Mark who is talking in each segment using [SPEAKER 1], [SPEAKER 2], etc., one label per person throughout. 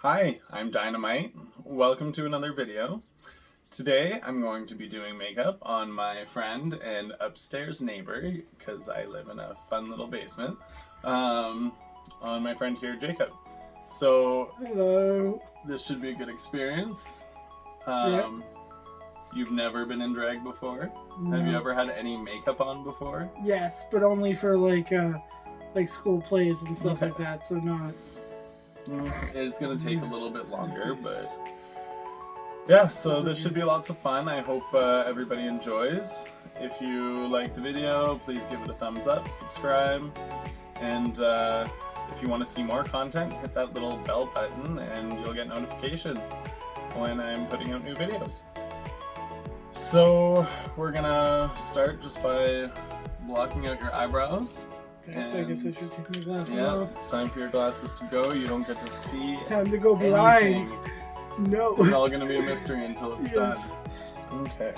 [SPEAKER 1] Hi, I'm Dynamite. Welcome to another video. Today I'm going to be doing makeup on my friend and upstairs neighbor, because I live in a fun little basement, on my friend here, Jacob. So,
[SPEAKER 2] hello.
[SPEAKER 1] This should be a good experience.
[SPEAKER 2] Yeah.
[SPEAKER 1] You've never been in drag before?
[SPEAKER 2] No.
[SPEAKER 1] Have you ever had any makeup on before?
[SPEAKER 2] Yes, but only for like school plays and stuff
[SPEAKER 1] Okay.
[SPEAKER 2] like that, so not.
[SPEAKER 1] It's going to take a little bit longer, but yeah, so this should be lots of fun. I hope everybody enjoys. If you like the video, please give it a thumbs up, subscribe, and if you want to see more content, hit that little bell button and you'll get notifications when I'm putting out new videos. So we're gonna start just by blocking out your eyebrows.
[SPEAKER 2] Okay, so I guess I should take my glasses off.
[SPEAKER 1] It's time for your glasses to go. You don't get to see
[SPEAKER 2] Time to go blind.
[SPEAKER 1] anything.
[SPEAKER 2] No.
[SPEAKER 1] It's all gonna be a mystery until it's
[SPEAKER 2] Yes.
[SPEAKER 1] done. Okay.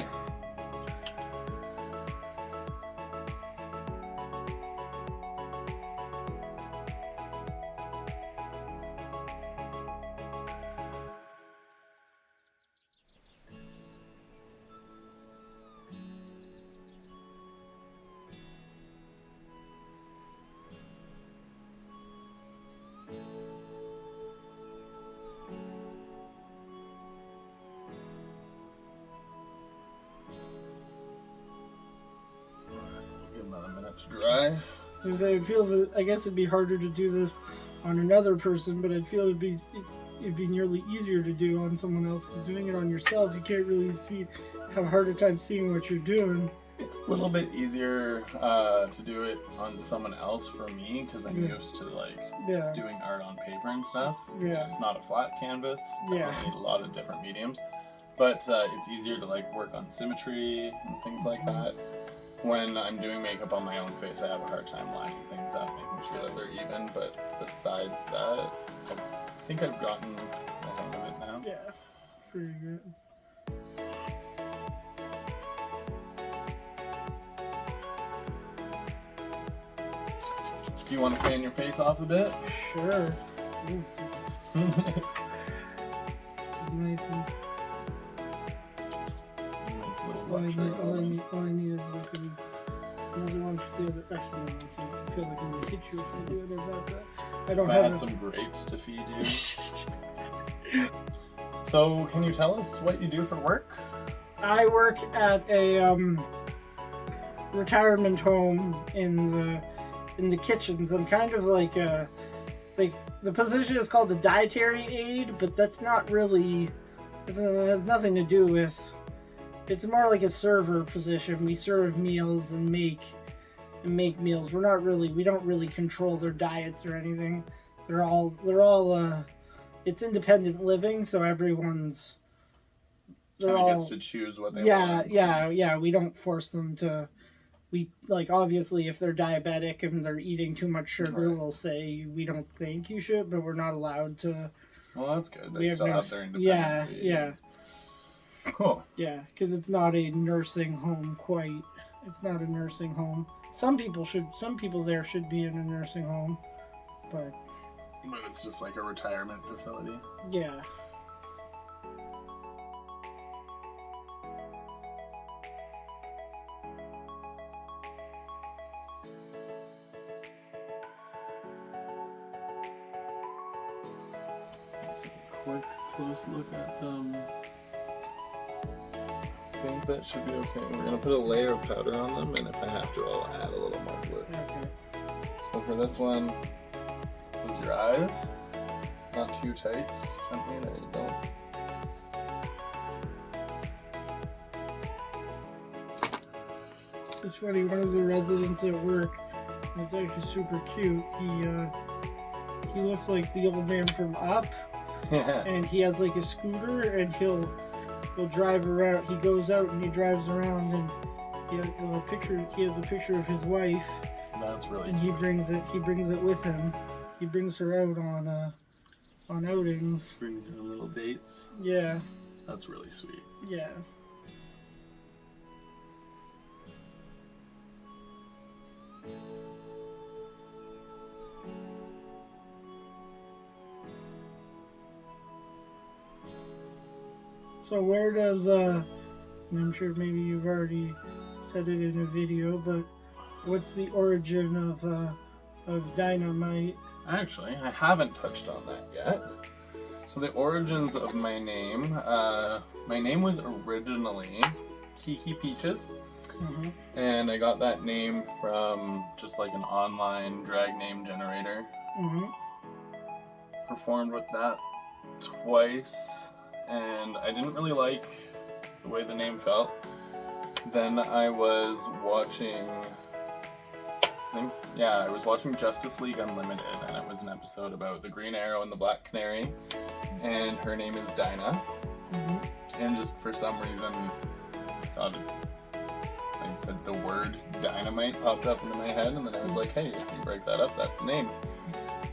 [SPEAKER 1] Give another minute to dry.
[SPEAKER 2] I guess it'd be harder to do this on another person, but I'd feel it'd be nearly easier to do on someone else. Because doing it on yourself, you can't really have a harder time seeing what you're doing.
[SPEAKER 1] It's a little bit easier to do it on someone else for me because I'm used to doing art on paper and stuff. It's just not a flat canvas.
[SPEAKER 2] Yeah.
[SPEAKER 1] I need a lot of different mediums, but it's easier to work on symmetry and things like that. When I'm doing makeup on my own face, I have a hard time lining things up, making sure that they're even. But besides that, I think I've gotten the hang of it now.
[SPEAKER 2] Yeah, pretty good.
[SPEAKER 1] Do you want to fan your face off a bit?
[SPEAKER 2] Sure. This is nice and.
[SPEAKER 1] Nice little
[SPEAKER 2] All
[SPEAKER 1] luxury.
[SPEAKER 2] I need is another one for the other. Actually, no, I feel like I'm gonna hit you if I do it about that. I don't
[SPEAKER 1] If I
[SPEAKER 2] have
[SPEAKER 1] had some grapes to feed you. So, can you tell us what you do for work?
[SPEAKER 2] I work at a retirement home in the kitchens. I'm kind of like the position is called a dietary aide, but that's not really. It has nothing to do with. It's more like a server position. We serve meals and make meals. We don't really control their diets or anything. They're all it's independent living, so everyone's
[SPEAKER 1] Gets to choose what they want.
[SPEAKER 2] Yeah. We don't force them to. We obviously if they're diabetic and they're eating too much sugar, we'll say we don't think you should, but we're not allowed to.
[SPEAKER 1] Well, that's good. They still have their independence.
[SPEAKER 2] Yeah.
[SPEAKER 1] Cool.
[SPEAKER 2] Yeah, because it's not a nursing home quite. It's not a nursing home. Some people there should be in a nursing home, but
[SPEAKER 1] it's just like a retirement facility.
[SPEAKER 2] Yeah.
[SPEAKER 1] Take a quick, close look at them. I think that should be okay. We're gonna put a layer of powder on them, and if I have to, I'll add a little more glue.
[SPEAKER 2] Okay.
[SPEAKER 1] So for this one, close your eyes. Not too tight, just gently. There you go.
[SPEAKER 2] It's funny. One of the residents at work, it's actually super cute. He looks like the old man from Up, and he has a scooter, and he'll drive around. He goes out and he drives around, and he has a picture of his wife.
[SPEAKER 1] That's really
[SPEAKER 2] and
[SPEAKER 1] cute.
[SPEAKER 2] he brings it with him. He brings her out on outings.
[SPEAKER 1] Brings her on little dates.
[SPEAKER 2] Yeah.
[SPEAKER 1] That's really sweet.
[SPEAKER 2] Yeah. So where does and I'm sure maybe you've already said it in a video, but what's the origin of Dynamite?
[SPEAKER 1] Actually, I haven't touched on that yet. So the origins of my name was originally Kiki Peaches, and I got that name from just like an online drag name generator. Performed with that twice, and I didn't really like the way the name felt. Then I was watching, I was watching Justice League Unlimited, and it was an episode about the Green Arrow and the Black Canary, and her name is Dinah. And just for some reason, I thought like the word dynamite popped up into my head, and then I was like, hey, if you break that up, that's a name.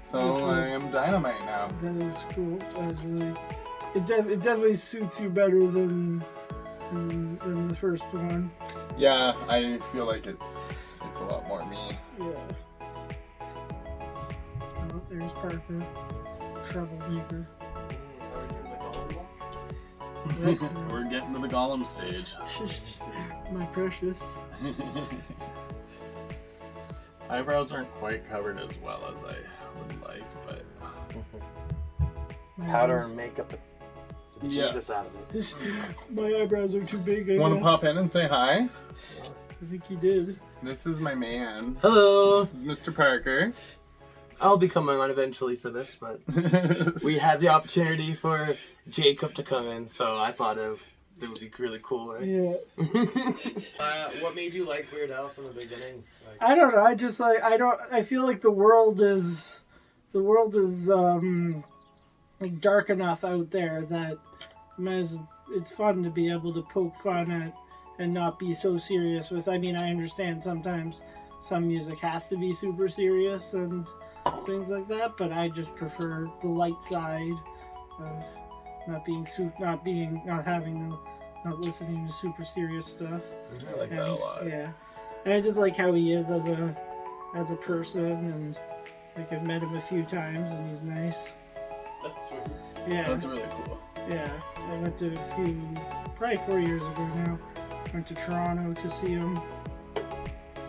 [SPEAKER 1] So I am Dynamite now.
[SPEAKER 2] That is cool. It definitely suits you better than the first one.
[SPEAKER 1] Yeah, I feel like it's a lot more me.
[SPEAKER 2] Yeah. Oh, there's Parker. Troublemaker.
[SPEAKER 1] We're getting to the Gollum stage.
[SPEAKER 2] My precious.
[SPEAKER 1] Eyebrows aren't quite covered as well as I would like, but
[SPEAKER 3] powder and makeup the Jesus out of it.
[SPEAKER 2] My eyebrows are too big.
[SPEAKER 1] Want to pop in and say hi?
[SPEAKER 2] I think he did.
[SPEAKER 1] This is my man.
[SPEAKER 3] Hello.
[SPEAKER 1] This is Mr. Parker.
[SPEAKER 3] I'll be coming on eventually for this, but we had the opportunity for Jacob to come in, so I thought it would be really cool, right?
[SPEAKER 2] Yeah.
[SPEAKER 3] What made you like Weird Al from the beginning?
[SPEAKER 2] I don't know. I just like I feel like the world is like dark enough out there that it's fun to be able to poke fun at and not be so serious with. I mean, I understand sometimes some music has to be super serious and things like that, but I just prefer the light side of not listening to super serious stuff.
[SPEAKER 1] I like that a lot.
[SPEAKER 2] Yeah, and I just like how he is as a person, and like I've met him a few times, and he's nice.
[SPEAKER 3] That's sweet.
[SPEAKER 2] Yeah,
[SPEAKER 1] That's really cool.
[SPEAKER 2] yeah. I went to probably 4 years ago now. Went to Toronto to see him.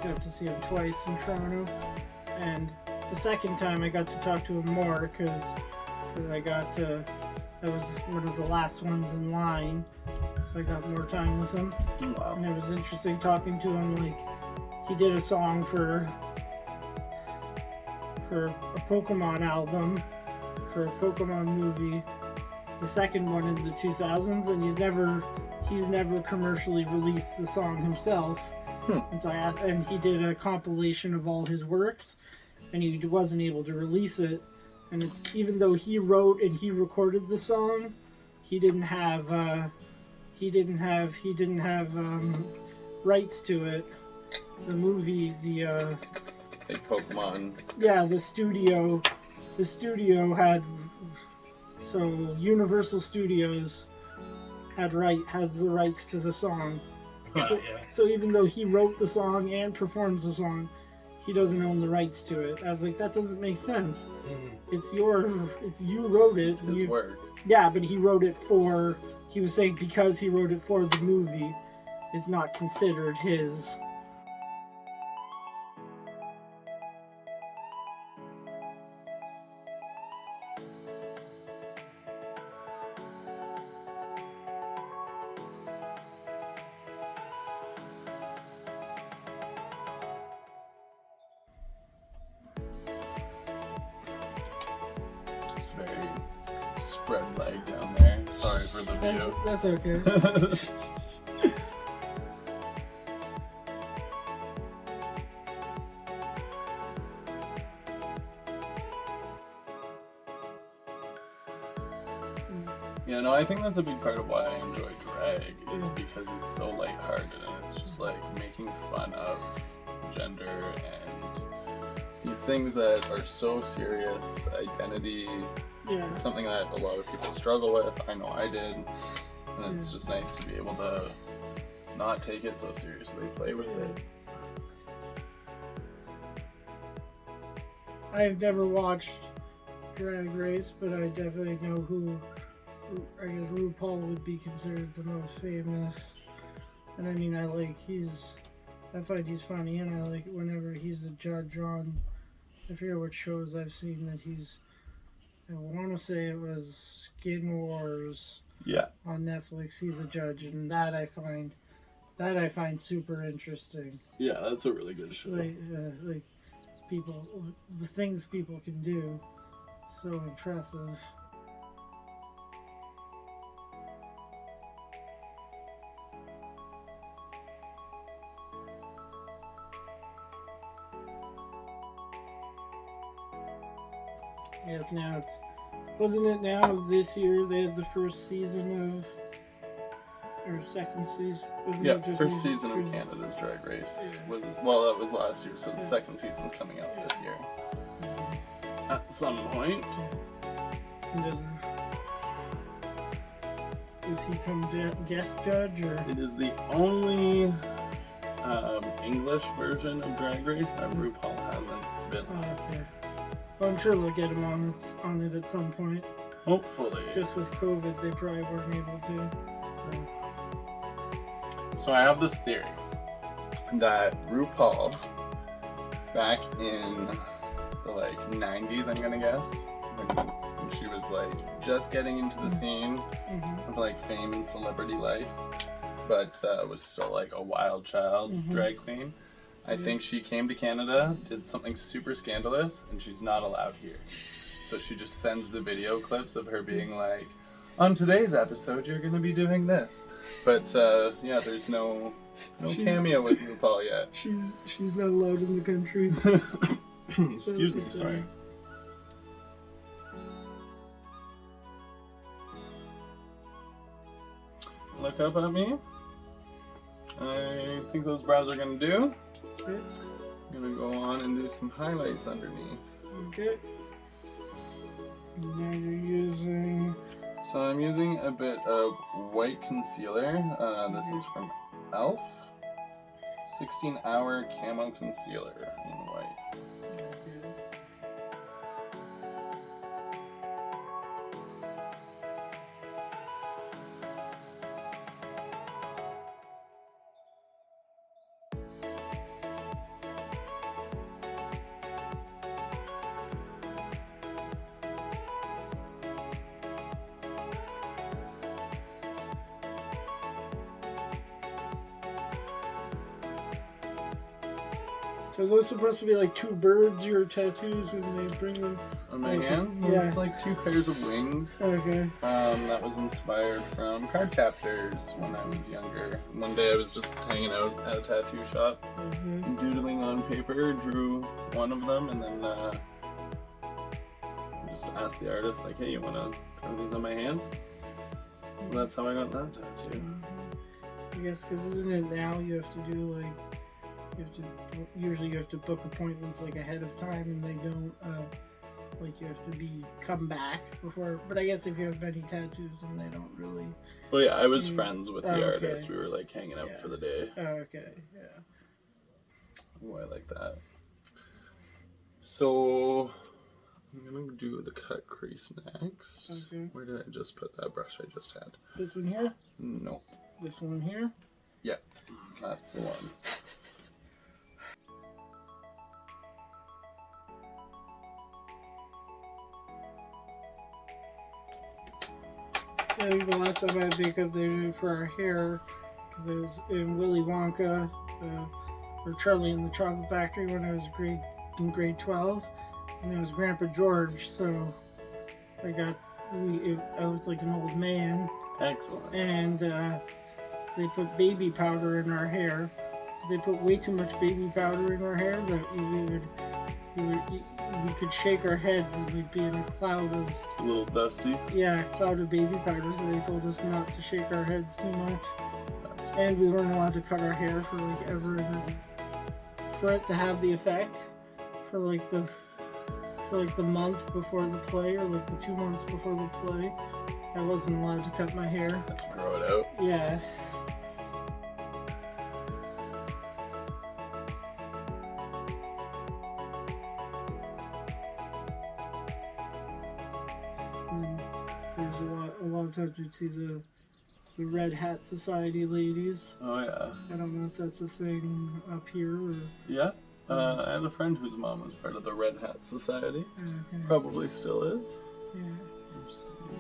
[SPEAKER 2] Got to see him twice in Toronto, and the second time I got to talk to him more because that was one of the last ones in line, so I got more time with him.
[SPEAKER 1] Wow.
[SPEAKER 2] And it was interesting talking to him. Like, he did a song for a Pokemon album, for a Pokemon movie, the second one in the 2000s, and he's never commercially released the song himself. And so I asked, and he did a compilation of all his works, and he wasn't able to release it. And it's, even though he wrote and he recorded the song, he didn't have rights to it. The movie,
[SPEAKER 1] Like Pokemon.
[SPEAKER 2] yeah, the studio had, so Universal Studios has the rights to the song. So even though he wrote the song and performs the song, he doesn't own the rights to it. I was like, that doesn't make sense. You wrote it.
[SPEAKER 1] It's his work.
[SPEAKER 2] Yeah, but he wrote it for, he was saying because he wrote it for the movie, it's not considered his.
[SPEAKER 1] It's very spread leg down there. Sorry for the view.
[SPEAKER 2] That's okay.
[SPEAKER 1] Yeah, no, I think that's a big part of why I enjoy drag, is because it's so lighthearted and it's just like making fun of gender and these things that are so serious. Identity,
[SPEAKER 2] Yeah.
[SPEAKER 1] it's something that a lot of people struggle with. I know I did, and it's just nice to be able to not take it so seriously, play with it.
[SPEAKER 2] I've never watched Drag Race, but I definitely know who I guess RuPaul would be considered the most famous. And I mean, I find he's funny, and I like whenever he's a judge on, I forget what shows I've seen that I want to say it was Skin Wars.
[SPEAKER 1] Yeah.
[SPEAKER 2] On Netflix, he's a judge, and that I find super interesting.
[SPEAKER 1] Yeah, that's a really good show.
[SPEAKER 2] Like people, the things people can do, so impressive. Yes, now wasn't it now this year they had the first season or second season?
[SPEAKER 1] First season of Canada's Drag Race.
[SPEAKER 2] Yeah.
[SPEAKER 1] That was last year, so the second season's coming out this year. At some point.
[SPEAKER 2] Does he come guest judge or?
[SPEAKER 1] It is the only English version of Drag Race that RuPaul hasn't been on.
[SPEAKER 2] Oh, okay. Well, I'm sure they'll get him on it at some point.
[SPEAKER 1] Hopefully.
[SPEAKER 2] Just with COVID, they probably weren't able to.
[SPEAKER 1] So I have this theory that RuPaul, back in the 90s, I'm gonna guess, when she was just getting into the scene of fame and celebrity life, but was still a wild child drag queen. I think she came to Canada, did something super scandalous, and she's not allowed here. So she just sends the video clips of her being on today's episode, you're going to be doing this. But, there's no cameo with RuPaul yet.
[SPEAKER 2] She's not allowed in the country.
[SPEAKER 1] Excuse me, sorry. Look up at me. I think those brows are going to do.
[SPEAKER 2] Okay.
[SPEAKER 1] I'm going to go on and do some highlights underneath.
[SPEAKER 2] Okay. Now you're using...
[SPEAKER 1] So I'm using a bit of white concealer. This is from e.l.f. 16-hour camo concealer in white.
[SPEAKER 2] So those supposed to be two birds, your tattoos, when they bring them?
[SPEAKER 1] On my hands?
[SPEAKER 2] Yeah.
[SPEAKER 1] It's 2 pairs of wings.
[SPEAKER 2] Okay.
[SPEAKER 1] That was inspired from card captors when I was younger. One day I was just hanging out at a tattoo shop, doodling on paper, drew one of them, and then just asked the artist, hey, you want to throw these on my hands? So that's how I got that tattoo.
[SPEAKER 2] I guess, because isn't it now you have to do, usually you have to book appointments ahead of time, and they don't you have to come back before. But I guess if you have many tattoos, then they don't really.
[SPEAKER 1] Well, yeah, I was friends with the artist. We were hanging out for the day.
[SPEAKER 2] Oh, okay, yeah.
[SPEAKER 1] Oh, I like that. So I'm gonna do the cut crease next.
[SPEAKER 2] Okay.
[SPEAKER 1] Where did I just put that brush I just had?
[SPEAKER 2] This one here.
[SPEAKER 1] No.
[SPEAKER 2] This one here.
[SPEAKER 1] Yeah, that's the one.
[SPEAKER 2] I think the last time I had makeup they did it for our hair, because it was in Willy Wonka, or Charlie in the Chocolate Factory when I was in grade 12, and it was Grandpa George, so I was like an old man.
[SPEAKER 1] Excellent.
[SPEAKER 2] And they put baby powder in our hair. They put way too much baby powder in our hair that we could shake our heads and we'd be in a cloud of...
[SPEAKER 1] A little dusty.
[SPEAKER 2] Yeah, cloud of baby powder, so they told us not to shake our heads too much.
[SPEAKER 1] That's
[SPEAKER 2] And we weren't allowed to cut our hair for for it to have the effect for the month before the play, or the 2 months before the play. I wasn't allowed to cut my hair.
[SPEAKER 1] Have to grow it out.
[SPEAKER 2] Yeah. there's a lot of times we'd see the Red Hat Society ladies.
[SPEAKER 1] Oh yeah.
[SPEAKER 2] I don't know if that's a thing up here or...
[SPEAKER 1] Yeah. I had a friend whose mom was part of the Red Hat Society.
[SPEAKER 2] Okay.
[SPEAKER 1] Probably still is.
[SPEAKER 2] Yeah.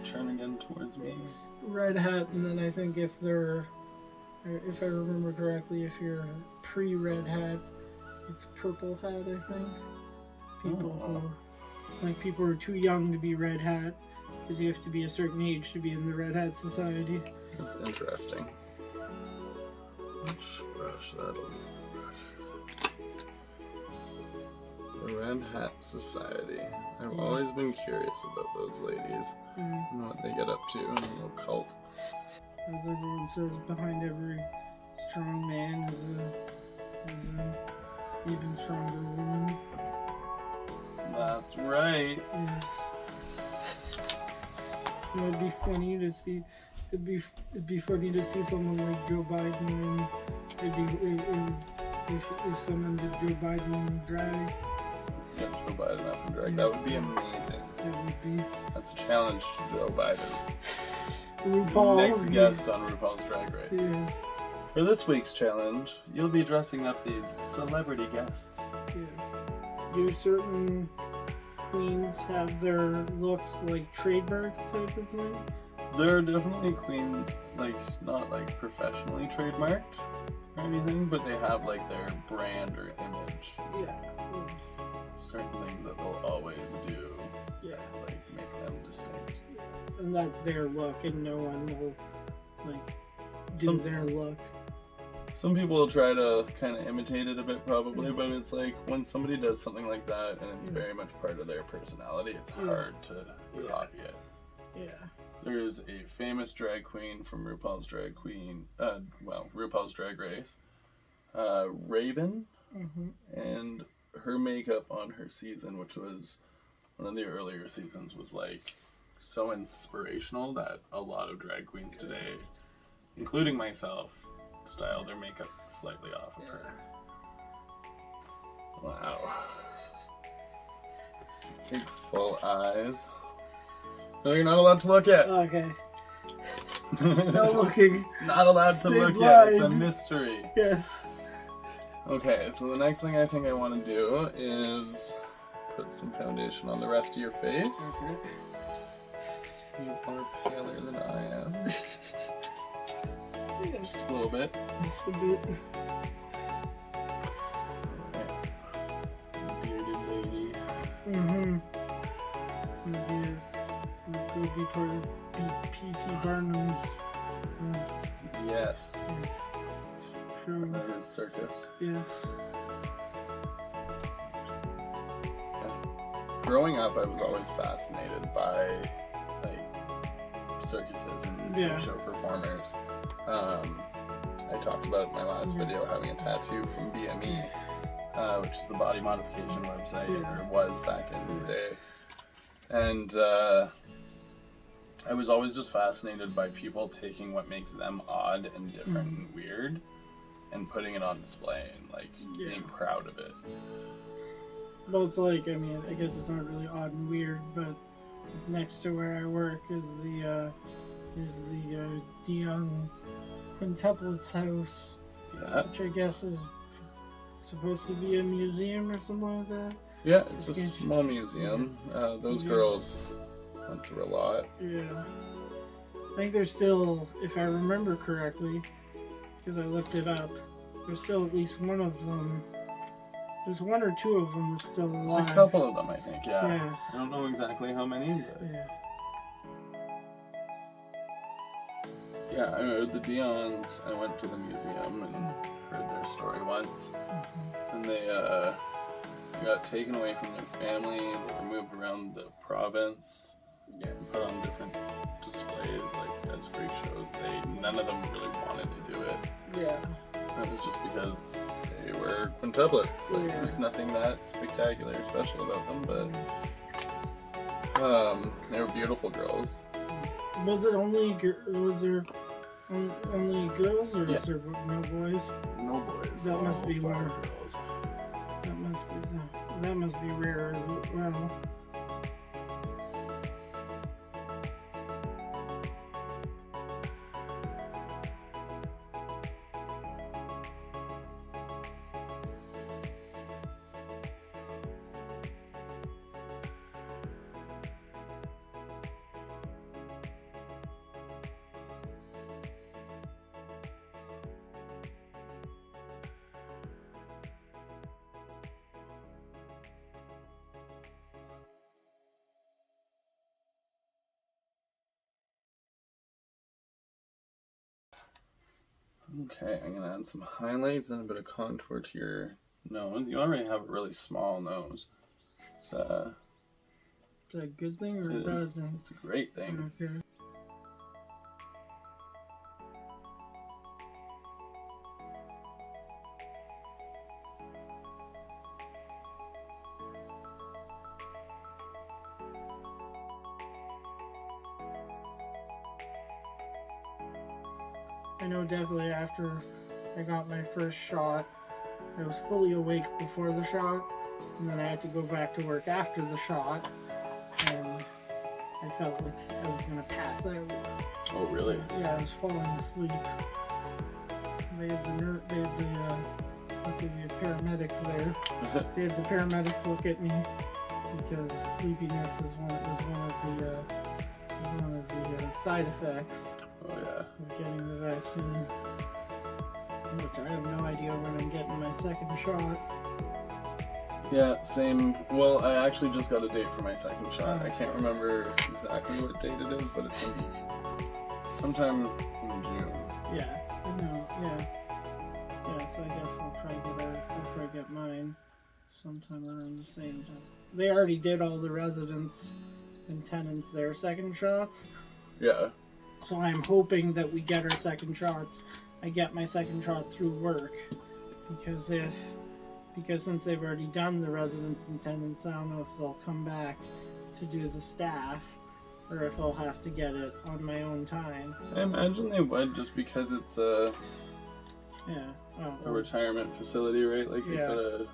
[SPEAKER 1] Turn again towards me.
[SPEAKER 2] Red Hat, and then I think if I remember correctly, if you're pre-Red Hat, it's Purple Hat, I think. People who are too young to be Red Hat, because you have to be a certain age to be in the Red Hat Society.
[SPEAKER 1] That's interesting. Which brush? That'll be the brush. The Red Hat Society. I've always been curious about those ladies. And what they get up to in a little cult.
[SPEAKER 2] As everyone says, behind every strong man is an even stronger woman.
[SPEAKER 1] That's right.
[SPEAKER 2] Yes. You know, it'd be funny to see. It'd be funny to see someone like Joe Biden, and if someone did Joe Biden drag.
[SPEAKER 1] Yeah, Joe Biden up and drag. That would be amazing.
[SPEAKER 2] That would be.
[SPEAKER 1] That's a challenge to Joe Biden.
[SPEAKER 2] RuPaul.
[SPEAKER 1] Next guest on RuPaul's Drag Race.
[SPEAKER 2] Yes.
[SPEAKER 1] For this week's challenge, you'll be dressing up these celebrity guests.
[SPEAKER 2] Yes. Do certain queens have their looks like trademark type of thing?
[SPEAKER 1] There are definitely queens, like, not like professionally trademarked or anything, but they have like their brand or image.
[SPEAKER 2] Yeah.
[SPEAKER 1] Certain things that they'll always do,
[SPEAKER 2] Yeah.
[SPEAKER 1] like make them distinct.
[SPEAKER 2] And that's their look, and no one will, like, do their look.
[SPEAKER 1] Some people will try to kind of imitate it a bit, probably, but it's like when somebody does something like that and it's very much part of their personality, it's hard to copy it.
[SPEAKER 2] Yeah.
[SPEAKER 1] There's a famous drag queen from RuPaul's RuPaul's Drag Race, Raven, and her makeup on her season, which was one of the earlier seasons, was like so inspirational that a lot of drag queens today, including myself, style their makeup slightly off of her. Wow. Big full eyes. No, you're not allowed to look yet.
[SPEAKER 2] Okay. No looking.
[SPEAKER 1] It's not allowed to
[SPEAKER 2] Stay
[SPEAKER 1] look
[SPEAKER 2] blind.
[SPEAKER 1] yet. It's a mystery.
[SPEAKER 2] Yes.
[SPEAKER 1] Okay, so the next thing I think I want to do is put some foundation on the rest of your face.
[SPEAKER 2] Okay.
[SPEAKER 1] You are paler than I am.
[SPEAKER 2] Yes.
[SPEAKER 1] Just a little bit.
[SPEAKER 2] Just a bit.
[SPEAKER 1] Alright. Bearded lady.
[SPEAKER 2] Would be part of P.T. Barnum's
[SPEAKER 1] Yes.
[SPEAKER 2] show.
[SPEAKER 1] His circus.
[SPEAKER 2] Yes.
[SPEAKER 1] Growing up, I was always fascinated by like circuses and freak show performers. I talked about in my last video having a tattoo from BME, which is the body modification website, or was back in the day. And I was always just fascinated by people taking what makes them odd and different and weird and putting it on display and like being proud of it.
[SPEAKER 2] Well, it's like, I mean, I guess it's not really odd and weird, but next to where I work is the young quintuplets house, which I guess is supposed to be a museum or something like that.
[SPEAKER 1] Yeah, it's a small museum. Those girls went through a lot.
[SPEAKER 2] Yeah. I think there's still, if I remember correctly, because I looked it up, there's still at least one of them. There's one or two of them that's still alive.
[SPEAKER 1] There's a couple of them, I think,
[SPEAKER 2] Yeah.
[SPEAKER 1] I don't know exactly how many, but... Yeah, I heard the Dions. I went to the museum and heard their story once. And they got taken away from their family. They were moved around the province. And put on different displays, like as freak shows. None of them really wanted to do it.
[SPEAKER 2] Yeah.
[SPEAKER 1] That was just because they were quintuplets. Like, there's nothing that spectacular or special about them, but they were beautiful girls.
[SPEAKER 2] Was it only was there only girls, or was there no boys?
[SPEAKER 1] No boys.
[SPEAKER 2] That must be more
[SPEAKER 1] girls.
[SPEAKER 2] That must be rare as well.
[SPEAKER 1] Okay, I'm gonna add some highlights and a bit of contour to your nose. You already have a really small nose. It's
[SPEAKER 2] Is that a good thing or a
[SPEAKER 1] it
[SPEAKER 2] bad
[SPEAKER 1] is.
[SPEAKER 2] thing?
[SPEAKER 1] It's a great thing.
[SPEAKER 2] Okay. I know definitely after I got my first shot, I was fully awake before the shot, and then I had to go back to work after the shot, and I felt like I was gonna pass out.
[SPEAKER 1] Oh, really?
[SPEAKER 2] Yeah, I was falling asleep. They had the paramedics there. They had the paramedics look at me because sleepiness is one of the side effects
[SPEAKER 1] Oh, yeah.
[SPEAKER 2] of getting the vaccine. Which I have no idea when I'm getting my second shot.
[SPEAKER 1] Yeah, same. Well, I actually just got a date for my second shot. I can't remember exactly what date it is, but it's sometime in June.
[SPEAKER 2] Yeah, I know. Yeah. Yeah, so I guess we'll probably get mine sometime around the same time. They already did all the residents and tenants their second shots.
[SPEAKER 1] Yeah.
[SPEAKER 2] So I'm hoping that we get our second shots. I get my second shot through work. Because since they've already done the residents and tenants, I don't know if they'll come back to do the staff or if I'll have to get it on my own time.
[SPEAKER 1] I imagine they would, just because it's a retirement facility, right? Like, you gotta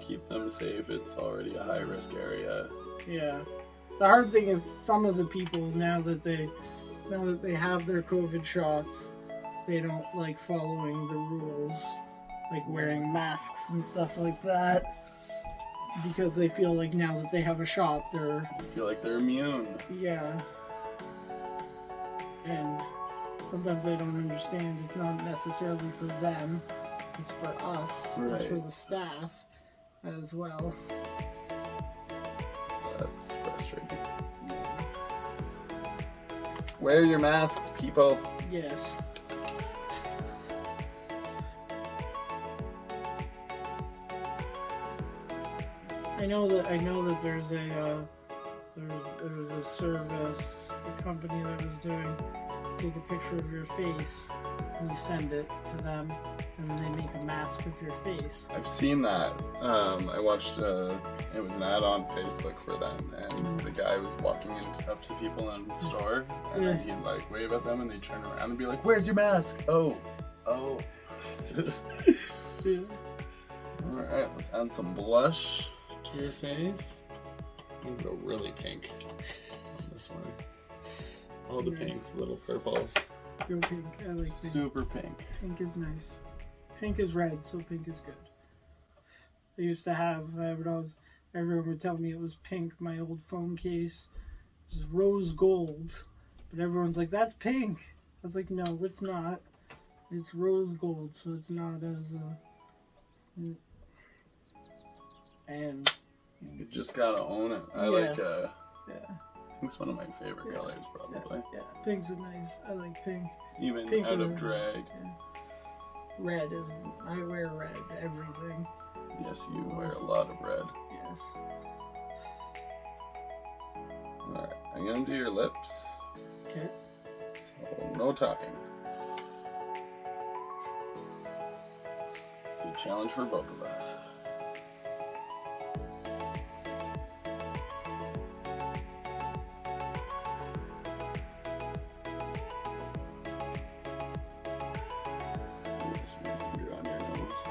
[SPEAKER 1] keep them safe. It's already a high-risk area.
[SPEAKER 2] Yeah. The hard thing is some of the people, now that they have their COVID shots, they don't like following the rules, like wearing masks and stuff like that, because they feel like now that they have a shot,
[SPEAKER 1] I feel like they're immune.
[SPEAKER 2] Yeah. And sometimes they don't understand it's not necessarily for them, it's for us,
[SPEAKER 1] Right.
[SPEAKER 2] it's for the staff as well.
[SPEAKER 1] That's frustrating. Wear your masks, people.
[SPEAKER 2] Yes. I know that there's a service, a company that was doing take a picture of your face and you send it to them and then they make a mask of your face.
[SPEAKER 1] I've seen that. I watched it was an ad on Facebook for them, and the guy was walking up to people in the store, and then he'd like wave at them, and they'd turn around and be like, "Where's your mask?" Oh.
[SPEAKER 2] Yeah.
[SPEAKER 1] Alright, let's add some blush to your face. I'm gonna go really pink on this one. All the pinks, a little purple.
[SPEAKER 2] Go pink. I like pink.
[SPEAKER 1] Super pink.
[SPEAKER 2] Pink is nice. Pink is red, so pink is good. I used to have, everyone would tell me it was pink, my old phone case was rose gold. But everyone's like, that's pink. I was like, no, it's not. It's rose gold, so it's not as, and...
[SPEAKER 1] You just gotta own it. I
[SPEAKER 2] Yes.
[SPEAKER 1] yeah. Pink's one of my favorite colors, probably.
[SPEAKER 2] Yeah, pink's nice. I like pink.
[SPEAKER 1] Even
[SPEAKER 2] Pink
[SPEAKER 1] out of
[SPEAKER 2] or-
[SPEAKER 1] drag.
[SPEAKER 2] Yeah. Red is, I wear red, everything.
[SPEAKER 1] Yes, you wear a lot of red.
[SPEAKER 2] Yes.
[SPEAKER 1] Alright, I'm gonna do your lips.
[SPEAKER 2] Okay.
[SPEAKER 1] So, no talking. This is a good challenge for both of us. Just put your finger on your nose,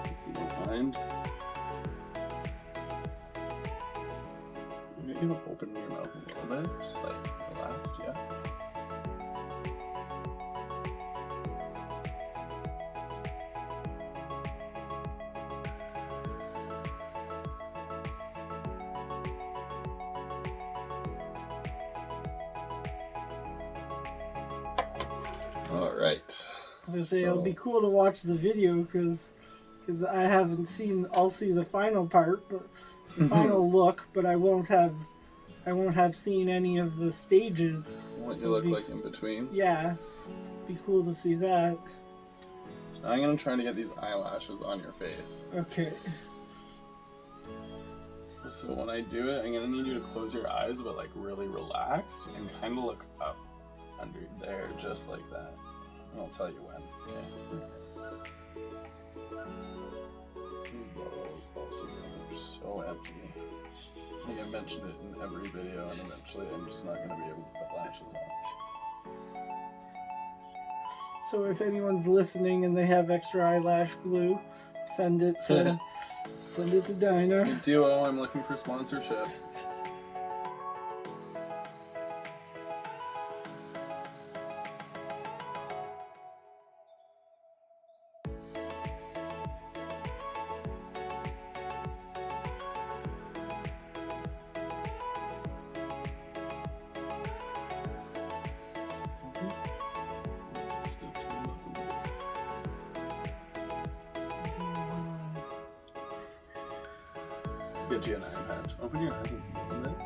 [SPEAKER 1] if you don't mind. You're gonna open your mouth a little bit, just like relaxed, yeah. All right.
[SPEAKER 2] I was gonna say, it'll be cool to watch the video because I haven't seen. I'll see the final part, but the final look, but I won't have seen any of the stages.
[SPEAKER 1] What you look like in between.
[SPEAKER 2] Yeah, be cool to see that.
[SPEAKER 1] So now I'm gonna try to get these eyelashes on your face.
[SPEAKER 2] Okay.
[SPEAKER 1] So when I do it, I'm gonna need you to close your eyes, but like really relax and kind of look up under there, just like that. And I'll tell you when. Okay. These bubbles also are so empty. I think I mentioned it in every video, and eventually I'm just not gonna be able to put lashes on.
[SPEAKER 2] So if anyone's listening and they have extra eyelash glue, send it to Dinah.
[SPEAKER 1] Good duo, I'm looking for sponsorship. Get you an eye patch. Open your eyes and open it.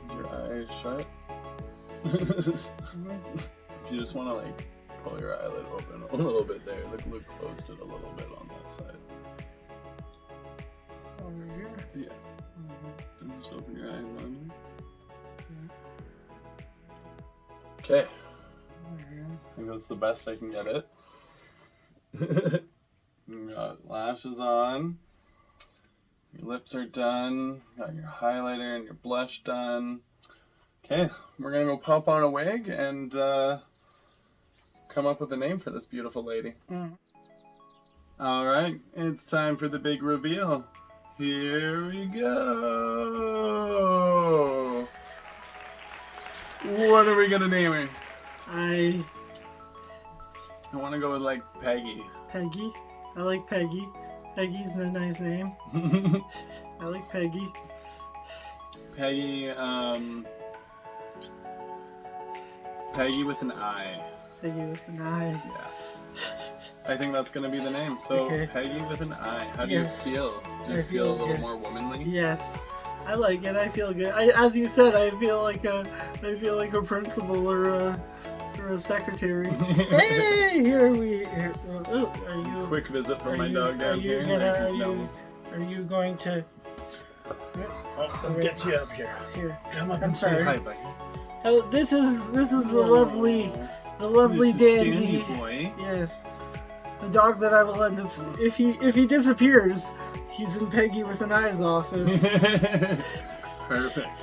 [SPEAKER 1] Is your eye shut? If you just want to like pull your eyelid open a little bit there, like look closed it a little bit on that side.
[SPEAKER 2] Over here?
[SPEAKER 1] Yeah. And just open your eyes on there. Okay. I think that's the best I can get it. You got lashes on. Your lips are done. Got your highlighter and your blush done. Okay, we're gonna go pop on a wig and come up with a name for this beautiful lady. Alright, it's time for the big reveal. Here we go! What are we gonna name her? I want to go with like Peggy.
[SPEAKER 2] Peggy? I like Peggy. Peggy's a nice name. I like Peggy.
[SPEAKER 1] Peggy, Peggy with an I.
[SPEAKER 2] Peggy with an I.
[SPEAKER 1] Yeah. I think that's gonna be the name. So
[SPEAKER 2] Okay.
[SPEAKER 1] Peggy with an I. How do
[SPEAKER 2] Yes.
[SPEAKER 1] you feel? Do you
[SPEAKER 2] I
[SPEAKER 1] feel a
[SPEAKER 2] feel
[SPEAKER 1] little
[SPEAKER 2] good.
[SPEAKER 1] more womanly?
[SPEAKER 2] Yes. I like it. I feel good. As you said, I feel like a principal or a secretary. Hey, here. Oh, are you?
[SPEAKER 1] Quick visit from my
[SPEAKER 2] you-
[SPEAKER 1] dog
[SPEAKER 2] are
[SPEAKER 1] down
[SPEAKER 2] you
[SPEAKER 1] here.
[SPEAKER 2] gonna-
[SPEAKER 1] There's his
[SPEAKER 2] are you-
[SPEAKER 1] nose.
[SPEAKER 2] Are you going to?
[SPEAKER 1] Oh, let's get you up here.
[SPEAKER 2] Here.
[SPEAKER 1] Come up
[SPEAKER 2] I'm
[SPEAKER 1] and say
[SPEAKER 2] sorry.
[SPEAKER 1] hi, buddy.
[SPEAKER 2] Oh, this is the lovely
[SPEAKER 1] This is
[SPEAKER 2] dandy.
[SPEAKER 1] boy.
[SPEAKER 2] Yes, the dog that I will end up. If he disappears, he's in Peggy with an I's office.
[SPEAKER 1] Perfect.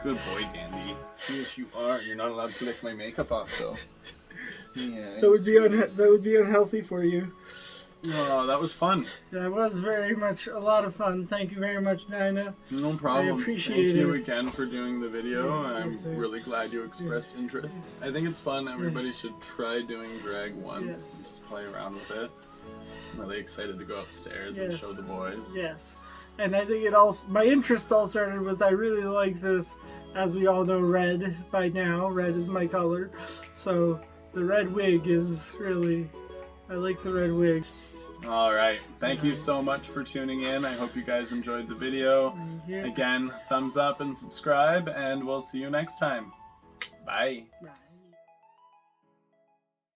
[SPEAKER 1] Good boy, Dandy. Yes, you are. You're not allowed to lick my makeup off, though. Yeah.
[SPEAKER 2] That would be unhealthy for you.
[SPEAKER 1] Oh, that was fun.
[SPEAKER 2] That was very much a lot of fun. Thank you very much, Dinah.
[SPEAKER 1] No problem.
[SPEAKER 2] I appreciate
[SPEAKER 1] Thank you
[SPEAKER 2] it.
[SPEAKER 1] again for doing the video. I'm
[SPEAKER 2] Yes, sir.
[SPEAKER 1] really glad you expressed interest. I think it's fun. Everybody should try doing drag once
[SPEAKER 2] Yes.
[SPEAKER 1] and just play around with it. I'm really excited to go upstairs and
[SPEAKER 2] Yes.
[SPEAKER 1] show the boys.
[SPEAKER 2] Yes, and I think my interest all started with I really like this. As we all know, red by now. Red is my color, so the red wig is really. I like the red wig.
[SPEAKER 1] All right. Thank you so much for tuning in. I hope you guys enjoyed the video.
[SPEAKER 2] Yeah.
[SPEAKER 1] Again, thumbs up and subscribe, and we'll see you next time. Bye.
[SPEAKER 2] Right.